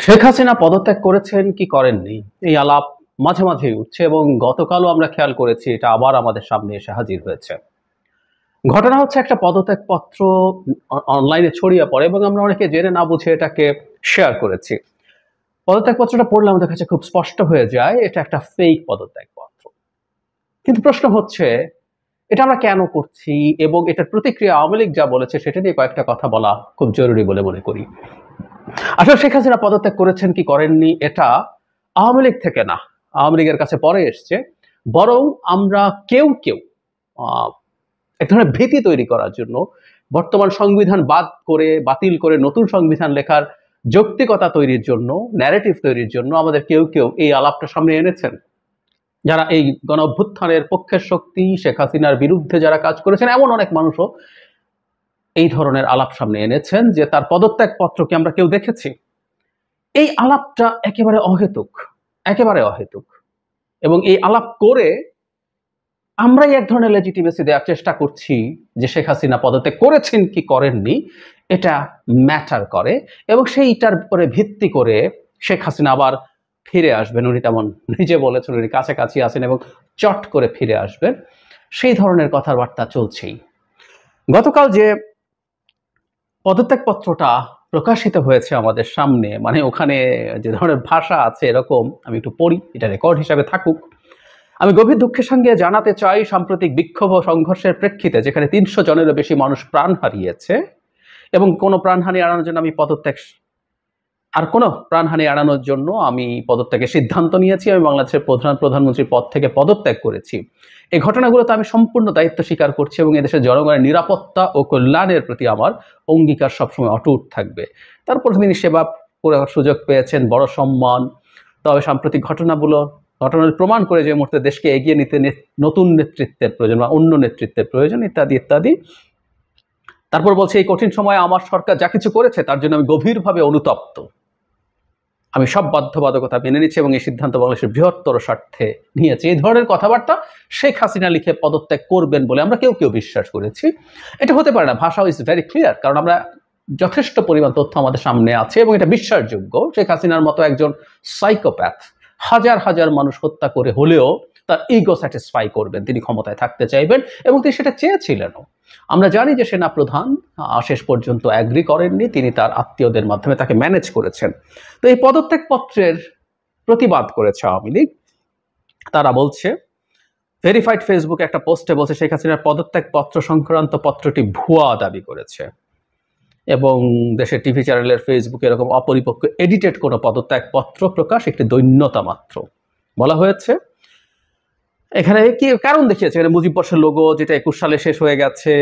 শেখ হাসিনা পদত্যাগ করেছেন কি করেননি এই আলাপ মাঝে মাঝেই উঠছে এবং গতকালও আমরা খেয়াল করেছি এটা আবার আমাদের সামনে এসে হাজির হয়েছে। ঘটনা হচ্ছে একটা পদত্যাগ পত্র অনলাইনে ছড়িয়ে পড়ে এবং আমরা অনেকে জেনে না বুঝে এটাকে শেয়ার করেছি। পদত্যাগ পত্রটা পড়লে আমাদের কাছে খুব স্পষ্ট হয়ে যায় এটা একটা ফেক পদত্যাগ পত্র। কিন্তু প্রশ্ন হচ্ছে এটা আমরা কেন করছি এবং এটার প্রতিক্রিয়া আওয়ামী লীগ যা বলেছে সেটা নিয়ে কয়েকটা কথা বলা খুব জরুরি বলে মনে করি। আসলে শেখ হাসিনা পদত্যাগ করেছেন কি করেননি এটা আওয়ামী লীগ থেকে না, আওয়ামী লীগের কাছে পরে এসছে, বরং আমরা কেউ কেউ এক ধরনের ভীতি তৈরি করার জন্য বর্তমান সংবিধান বাতিল করে নতুন সংবিধান লেখার যৌক্তিকতা তৈরির জন্য, ন্যারেটিভ তৈরির জন্য আমাদের কেউ কেউ এই আলাপটা সামনে এনেছেন। যারা এই গণ অভ্যুত্থানের পক্ষের শক্তি, শেখ হাসিনার বিরুদ্ধে যারা কাজ করেছেন এমন অনেক মানুষও এই ধরনের আলাপ সামনে এনেছেন যে তার পদত্যাগ পত্রকে আমরা কেউ দেখেছি। এই আলাপটা একেবারে অহেতুক, একেবারে অহেতুক। এবং এই আলাপ করে আমরাই এক ধরনের লেজিটিমেসি দেওয়ার চেষ্টা করছি যে শেখ হাসিনা পদত্যাগ করেছেন কি করেননি এটা ম্যাটার করে এবং সেইটার উপরে ভিত্তি করে শেখ হাসিনা আবার ফিরে আসবেন। উনি তেমন নিজে বলেছেন উনি কাছাকাছি আছেন এবং চট করে ফিরে আসবেন, সেই ধরনের কথাবার্তা চলছেই। গতকাল যে পদত্যাগপত্রটা প্রকাশিত হয়েছে আমাদের সামনে, মানে ওখানে যে ধরনের ভাষা আছে এরকম, আমি একটু পড়ি, এটা রেকর্ড হিসাবে থাকুক। আমি গভীর দুঃখের সঙ্গে জানাতে চাই সাম্প্রতিক বিক্ষোভ ও সংঘর্ষের প্রেক্ষিতে যেখানে ৩০০ জনেরও বেশি মানুষ প্রাণ হারিয়েছে এবং কোনো প্রাণহানি এড়ানোর জন্য আমি পদত্যাগের সিদ্ধান্ত নিয়েছি। আমি বাংলাদেশের প্রধানমন্ত্রীর পদ থেকে পদত্যাগ করেছি। এই ঘটনাগুলোতে আমি সম্পূর্ণ দায়িত্ব স্বীকার করছি এবং এদেশের জনগণের নিরাপত্তা ও কল্যাণের প্রতি আমার অঙ্গীকার সবসময় অটুট থাকবে। তারপর তিনি সেবা করার সুযোগ পেয়েছেন, বড় সম্মান। তবে সাম্প্রতিক ঘটনাগুলো প্রমাণ করে যে মুহূর্তে দেশকে এগিয়ে নিতে নতুন নেতৃত্বের প্রয়োজন বা অন্য নেতৃত্বের প্রয়োজন ইত্যাদি ইত্যাদি। তারপর বলছে এই কঠিন সময়ে আমার সরকার যা কিছু করেছে তার জন্য আমি গভীরভাবে অনুতপ্ত। আমি সব বাধ্যবাধকতা মেনে নিচ্ছি এবং এই সিদ্ধান্ত বাংলাদেশের বৃহত্তর স্বার্থে নিয়েছি। এই ধরনের কথাবার্তা শেখ হাসিনা লিখে পদত্যাগ করবেন বলে আমরা কেউ কেউ বিশ্বাস করেছি। এটা হতে পারে না, ভাষা ইজ ভেরি ক্লিয়ার, কারণ আমরা যথেষ্ট পরিমাণ তথ্য আমাদের সামনে আছে এবং এটা বিশ্বাসযোগ্য। শেখ হাসিনার মতো একজন সাইকোপ্যাথ হাজার হাজার মানুষ হত্যা করে হলেও তার ইগো স্যাটিসফাই করবেন, তিনি ক্ষমতায় থাকতে চাইবেন এবং তিনি সেটা চেয়েছিলেনও। আমরা জানি যে সেনা প্রধান শেষ পর্যন্ত অ্যাগ্রি করেননি, তিনি তার আত্মীয়দের মাধ্যমে তাকে ম্যানেজ করেছেন। তো এই পদত্যাগ পত্রের প্রতিবাদ করেছে আওয়ামী লীগ। তারা বলছে, ভেরিফাইড ফেসবুকে একটা পোস্টে বলছে শেখ হাসিনার পদত্যাগ পত্র সংক্রান্ত পত্রটি ভুয়া দাবি করেছে এবং দেশের টিভি চ্যানেলের ফেসবুকে এরকম অপরিপক্ক এডিটেড কোনো পদত্যাগ পত্র প্রকাশ একটি দৈন্যতা মাত্র বলা হয়েছে। এখানে কি কারণ দেখিয়েছে, এখানে মুজিব বর্ষের লোগো যেটা ২১ সালে শেষ হয়ে গেছে,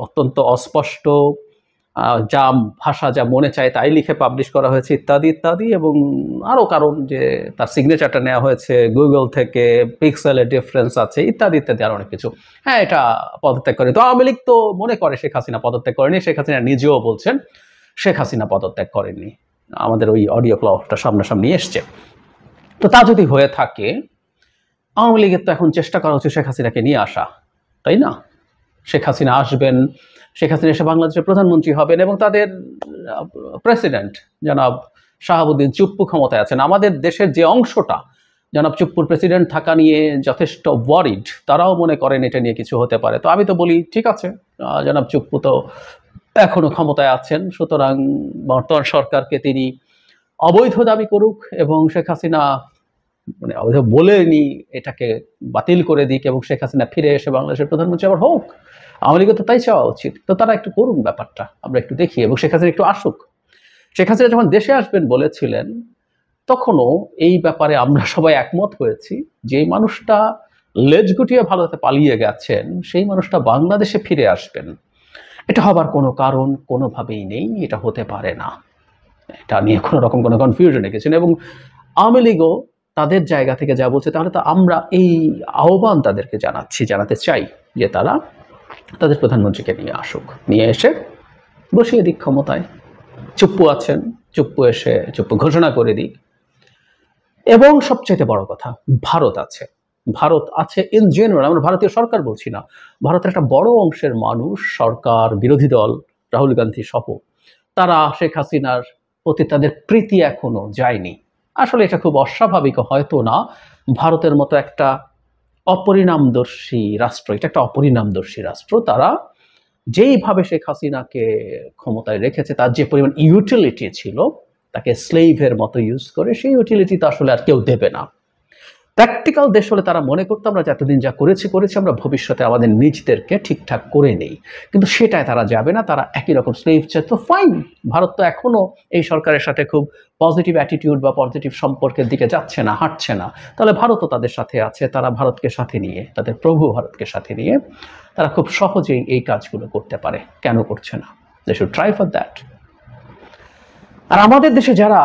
অত্যন্ত অস্পষ্ট, যা ভাষা যা মনে চায় তাই লিখে পাবলিশ করা হয়েছে ইত্যাদি ইত্যাদি, এবং আরও কারণ যে তার সিগনেচারটা নেওয়া হয়েছে গুগল থেকে, পিক্সেলের ডিফারেন্স আছে ইত্যাদি ইত্যাদি আরও অনেক কিছু। হ্যাঁ, এটা পদত্যাগ করে। তো আওয়ামী লীগ তো মনে করে শেখ হাসিনা পদত্যাগ করেনি, শেখ হাসিনা নিজেও বলছেন শেখ হাসিনা পদত্যাগ করেননি। আমাদের ওই অডিও ক্লিপটা সামনাসামনি এসছে। তো তা যদি হয়ে থাকে আওয়ামী লীগের তো এখন চেষ্টা করা হচ্ছে শেখ হাসিনাকে নিয়ে আসা, তাই না? শেখ হাসিনা আসবেন, শেখ হাসিনা এসে বাংলাদেশের প্রধানমন্ত্রী হবেন এবং তাদের প্রেসিডেন্ট জনাব শাহাবুদ্দিন চুপ্পু ক্ষমতায় আছেন। আমাদের দেশের যে অংশটা জনাব চুপ্পুর প্রেসিডেন্ট থাকা নিয়ে যথেষ্ট ওয়ারিড, তারাও মনে করেন এটা নিয়ে কিছু হতে পারে। তো আমি তো বলি ঠিক আছে, জনাব চুপ্পু তো এখনো ক্ষমতায় আছেন, সুতরাং বর্তমান সরকারকে তিনি অবৈধ দাবি করুক এবং শেখ হাসিনা মানে অবৈধ বলেনি এটাকে বাতিল করে দিক এবং শেখ হাসিনা ফিরে এসে বাংলাদেশের প্রধানমন্ত্রী আবার হোক। আওয়ামী লীগের তো তাই চাওয়া উচিত। তো তারা একটু করুন ব্যাপারটা, আমরা একটু দেখি এবং শেখ হাসিনা একটু আসুক। শেখ হাসিনা যখন দেশে আসবেন বলেছিলেন তখনও এই ব্যাপারে আমরা সবাই একমত হয়েছি যে এই মানুষটা লেজ গুটিয়ে ভারতে পালিয়ে গেছেন, সেই মানুষটা বাংলাদেশে ফিরে আসবেন। এটা হবার কোনো কারণ কোনোভাবেই নেই, এটা হতে পারে না, এটা নিয়ে কোনো রকম কোনো কনফিউশন রেখেছেন। এবং আওয়ামী লীগও তাদের জায়গা থেকে যা বলছে, তাহলে তো আমরা এই আহ্বান তাদেরকে জানাতে চাই যে তারা তাদের প্রধানমন্ত্রীকে নিয়ে আসুক, নিয়ে এসে বসিয়ে দিক ক্ষমতায়। চুপ্পু আছেন, চুপ্পু ঘোষণা করে দিক। এবং সবচেয়ে বড় কথা, ভারত আছে ইন জেনারেল, আমরা ভারতীয় সরকার বলছি না, ভারতের একটা বড় অংশের মানুষ, সরকার, বিরোধী দল, রাহুল গান্ধী সহ, তারা শেখ হাসিনার প্রতি তাদের প্রীতি এখনো যায়নি। আসলে এটা খুব অস্বাভাবিক হয়তো না, ভারতের মতো একটা অপরিণামদর্শী রাষ্ট্র, এটা একটা অপরিণামদর্শী রাষ্ট্র, তারা যেইভাবে শেখ হাসিনাকে ক্ষমতায় রেখেছে, তার যে পরিমাণ ইউটিলিটি ছিল, তাকে স্লেভের মতো ইউজ করে, সেই ইউটিলিটি তো আসলে আর কেউ দেবে না। প্র্যাকটিক্যাল দেশ হলে তারা মনে করতো আমরা যতদিন যা করেছি আমরা ভবিষ্যতে আমাদের নিজেদেরকে ঠিকঠাক করে নেই, কিন্তু সেটাই তারা যাবে না, তারা একই রকম স্লেভ চায়। তো ফাইন, ভারত তো এখনো এই সরকারের সাথে খুব পজিটিভ অ্যাটিটিউড বা পজিটিভ সম্পর্কের দিকে যাচ্ছে না, হাঁটছে না, তাহলে ভারতও তাদের সাথে আছে, তারা ভারতকে সাথে নিয়ে, তাদের প্রভু ভারতকে সাথে নিয়ে তারা খুব সহজেই এই কাজগুলো করতে পারে। কেন করছে না? They should try for that. আর আমাদের দেশে যারা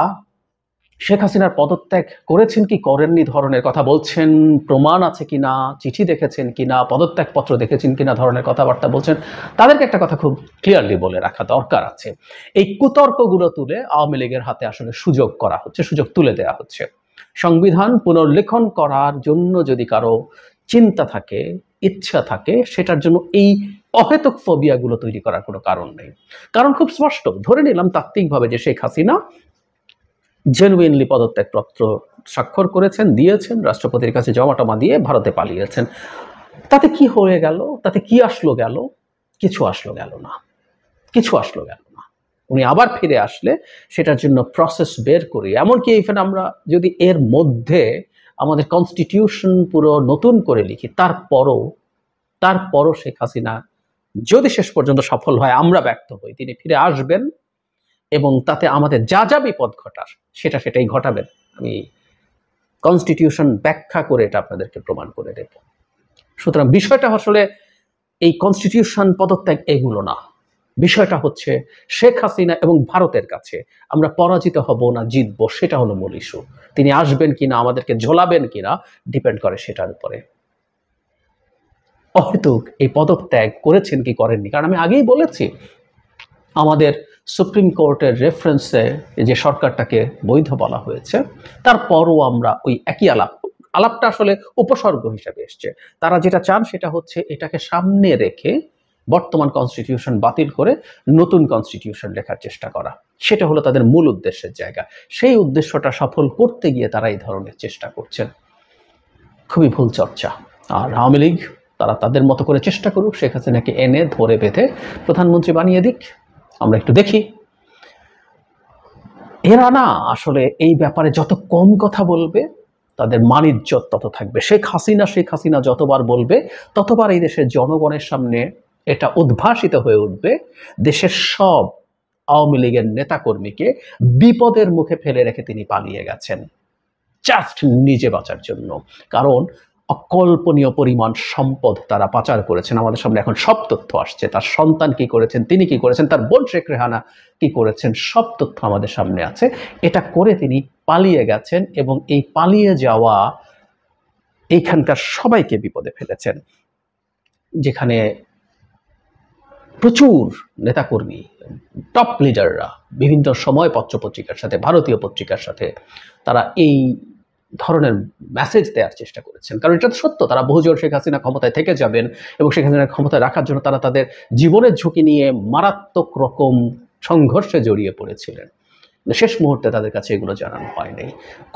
শেখ হাসিনার পদত্যাগ করেছেন কি করেননি ধরনের কথা বলছেন, প্রমাণ আছে কিনা, চিঠি দেখেছেন কিনা, পদত্যাগপত্র দেখেছেন কিনা ধরনের কথাবার্তা বলছেন, তাদেরকে একটা কথা খুব ক্লিয়ারলি বলে রাখা দরকার আছে। এই কুতর্কগুলো তুলে আওয়ামী লীগের হাতে আসলে সুযোগ করা হচ্ছে, সুযোগ তুলে দেওয়া হচ্ছে। সংবিধান পুনর্লেখন করার জন্য যদি কারো চিন্তা থাকে, ইচ্ছা থাকে, সেটার জন্য এই অহেতুক ফোবিয়াগুলো তৈরি করার কোনো কারণ নেই। কারণ খুব স্পষ্ট, ধরে নিলাম তাত্ত্বিকভাবে যে শেখ হাসিনা জেনুইনলি পদত্যাগপত্র স্বাক্ষর করেছেন, দিয়েছেন, রাষ্ট্রপতির কাছে জমা দিয়ে ভারতে পালিয়েছেন, তাতে কি হয়ে গেল? তাতে কি আসলো গেল? কিছু আসলো গেল না, কিছু আসলো গেল না। উনি আবার ফিরে আসলে সেটার জন্য প্রসেস বের করি, এমনকি ইভেন আমরা যদি এর মধ্যে আমাদের কনস্টিটিউশন পুরো নতুন করে লিখি, তারপরও শেখ হাসিনা যদি শেষ পর্যন্ত সফল হয়, আমরা ব্যর্থ হই, তিনি ফিরে আসবেন এবং তাতে আমাদের যা যা বিপদ ঘটার সেটাই ঘটাবেন। আমি কনস্টিটিউশন ব্যাখ্যা করে এটা আপনাদেরকে প্রমাণ করে দেব। সুতরাং বিষয়টা আসলে এই কনস্টিটিউশন, পদত্যাগ এগুলো না, বিষয়টা হচ্ছে শেখ হাসিনা এবং ভারতের কাছে আমরা পরাজিত হব না জিতবো, সেটা হলো মূল ইস্যু। তিনি আসবেন কিনা, আমাদেরকে ঝোলাবেন কিনা, ডিপেন্ড করে সেটার উপরে। অহেতুক এই পদত্যাগ করেছেন কি করেননি, কারণ আমি আগেই বলেছি আমাদের সুপ্রিম কোর্টের রেফারেন্সে যে সরকারটাকে বৈধ বলা হয়েছে, তারপরও আমরা ওই একই আলাপটা আসলে উপসর্গ হিসাবে এসছে। তারা যেটা চান সেটা হচ্ছে এটাকে সামনে রেখে বর্তমান কনস্টিটিউশন বাতিল করে নতুন কনস্টিটিউশন লেখার চেষ্টা করা, সেটা হলো তাদের মূল উদ্দেশ্যের জায়গা। সেই উদ্দেশ্যটা সফল করতে গিয়ে তারা এই ধরনের চেষ্টা করছেন, খুবই ভুল চর্চা। আর আওয়ামী লীগ তারা তাদের মতো করে চেষ্টা করুক, শেখ হাসিনাকে এনে ধরে বেঁধে প্রধানমন্ত্রী বানিয়ে দিক, আমরা একটু দেখি। এরা না আসলে এই ব্যাপারে যত কম কথা বলবে তাদের মানিজ্যত তত থাকবে। শেখ হাসিনা যতবার বলবে ততবার এই দেশের জনগণের সামনে এটা উদ্ভাসিত হয়ে উঠবে দেশের সব আওয়ামী লীগের নেতাকর্মীকে বিপদের মুখে ফেলে রেখে তিনি পালিয়ে গেছেন জাস্ট নিজে বাঁচার জন্য। কারণ অকল্পনীয় পরিমাণ সম্পদ তারা পাচার করেছেন, আমাদের সামনে এখন সব তথ্য আসছে। তার সন্তান কি করেছেন, তিনি কি করেছেন, তার বোন শেখ রেহানা কি করেছেন, সব তথ্য আমাদের সামনে আছে। এটা করে তিনি পালিয়ে গেছেন এবং এই পালিয়ে যাওয়া এইখানকার সবাইকে বিপদে ফেলেছেন। যেখানে প্রচুর নেতাকর্মী, টপ লিডাররা বিভিন্ন সময় পত্রপত্রিকার সাথে, ভারতীয় পত্রিকার সাথে তারা এই ধরনের মেসেজ দেওয়ার চেষ্টা করেছেন। কারণ এটা তো সত্য, তারা বহুজন শেখ হাসিনা ক্ষমতায় থেকে যাবেন এবং শেখ হাসিনা ক্ষমতায় রাখার জন্য তারা তাদের জীবনের ঝুঁকি নিয়ে মারাত্মক রকম সংঘর্ষে জড়িয়ে পড়েছিলেন। শেষ মুহূর্তে তাদের কাছে এগুলো জানানো হয়নি।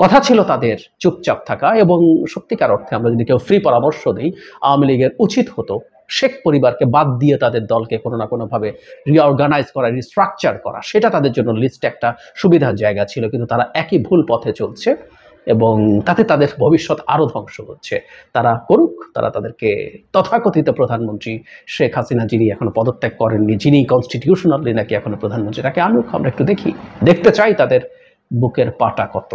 কথা ছিল তাদের চুপচাপ থাকা, এবং সত্যিকার অর্থে আমরা যদি কেউ ফ্রি পরামর্শ দিই, আওয়ামী লীগের উচিত হতো শেখ পরিবারকে বাদ দিয়ে তাদের দলকে কোনো না কোনোভাবে রিঅর্গানাইজ করা, রিস্ট্রাকচার করা, সেটা তাদের জন্য লিস্টে একটা সুবিধার জায়গা ছিল। কিন্তু তারা একই ভুল পথে চলছে এবং তাতে তাদের ভবিষ্যৎ আরও ধ্বংস হচ্ছে। তারা করুক, তারা তাদেরকে তথাকথিত প্রধানমন্ত্রী শেখ হাসিনা, যিনি এখনো পদত্যাগ করেননি, যিনি কনস্টিটিউশনালি নাকি এখনো প্রধানমন্ত্রী, তাকে আনুক, আমরা একটু দেখতে চাই তাদের বুকের পাটা কত।